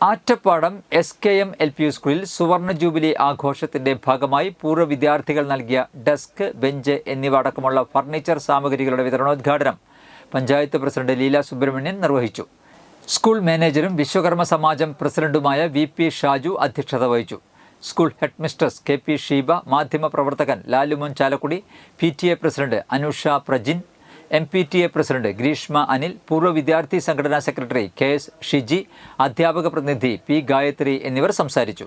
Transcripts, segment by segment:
Attappadam SKM LP സ്കൂളിൽ സുവർണ jubilee ആഘോഷത്തിന്റെ ഭാഗമായി പൂർവ്വ വിദ്യാർത്ഥികൾ നൽകിയ ഡെസ്ക്, ബെഞ്ച് എന്നിവ അടക്കമുള്ള ഫർണിച്ചർ സാമഗ്രികളുടെ വിതരണോദ്ഘാടനം പഞ്ചായത്ത് പ്രസിഡന്റ് ലീല സുബ്രഹ്മണ്യൻ നിർവഹിച്ചു. സ്കൂൾ മാനേജരും വിശ്വകർമ്മ സമാജം പ്രസിഡന്റുമായ VP ഷാജു അധ്യക്ഷത വഹിച്ചു. School headmistress KP Sheeba, മാധ്യമപ്രവർത്തകൻ Lalumon Chalakudy, PTA president Anusha Prajin, MPTA president Greeshma Anil, പൂർവ്വ വിദ്യാർത്ഥി സംഘടനാ സെക്രട്ടറി KS ഷിജി, അധ്യാപക പ്രതിനിധി P ഗായത്രി എന്നിവർ സംസാരിച്ചു.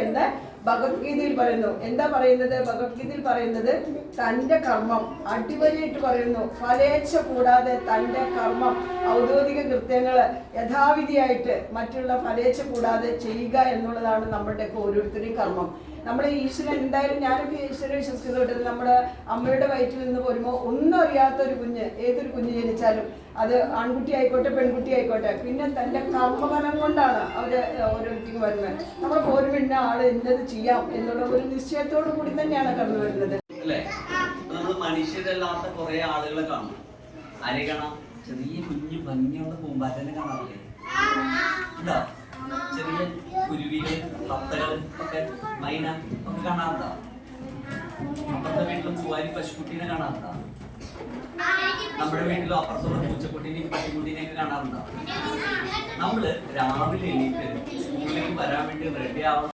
എന്ന് ഭഗവത്ഗീതയിൽ പറയുന്നു. എന്താ പറയുന്നത്? ഭഗവത്ഗീതയിൽ പറയുന്നത് തൻ്റെ കർമ്മം അടിവലിയിട്ട് പറയുന്നു. ഫലേച്ഛ കൂടാതെ തൻ്റെ കർമ്മം, ഔദ്യോഗിക കൃത്യങ്ങൾ യഥാവിധിയായിട്ട് മറ്റുള്ള ഫലേച്ഛ കൂടാതെ ചെയ്യുക എന്നുള്ളതാണ് നമ്മുടെയൊക്കെ ഓരോരുത്തരുടെയും കർമ്മം. നമ്മുടെ ഈശ്വരൻ എന്തായാലും ഞാനൊക്കെ ഈശ്വരനെ വിശ്വസിക്കുന്നുണ്ട്. നമ്മുടെ അമ്മയുടെ വയറ്റിൽ നിന്ന് പോരുമ്പോൾ ഒന്നും അറിയാത്തൊരു കുഞ്ഞ്, ഏതൊരു കുഞ്ഞ് ജനിച്ചാലും അത് ആൺകുട്ടി ആയിക്കോട്ടെ പെൺകുട്ടി ആയിക്കോട്ടെ, പിന്നെ തൻ്റെ കർമ്മഫലം കൊണ്ടാണ് അവർ ഓരോരുത്തരും വരുന്നത്. നമ്മൾ പോരും പിന്നെ ആള് ഇന്നത് ചെയ്യാം എന്നുള്ള ഒരു നിശ്ചയത്തോടു കൂടി തന്നെയാണ് കടന്നു വരുന്നത്. മനുഷ്യരല്ലാത്ത കുറെ ആളുകളെ കാണും. ആരെ കാണാം? ചെറിയ കുഞ്ഞു ഭംഗിയുള്ള പൂമ്പാറ്റനെ കാണാറില്ലേ? ഉണ്ടോ? ചെറിയ കുരുവികൾ, തത്തകൾ ഒക്കെ, മൈന ഒക്കെ കാണാറുണ്ടോ? അപ്പുറത്തെ വീട്ടിലും പൂവാരി പശുക്കുട്ടീനെ കാണാറുണ്ടോ? നമ്മുടെ വീട്ടിലും അപ്പുറത്തുള്ള പൂച്ചക്കുട്ടീനെയും പശുക്കുട്ടീനെയൊക്കെ കാണാറുണ്ടോ? നമ്മള് രാവിലെ എണീറ്റ് സ്കൂളിലേക്ക് വരാൻ വേണ്ടി റെഡി ആവണം.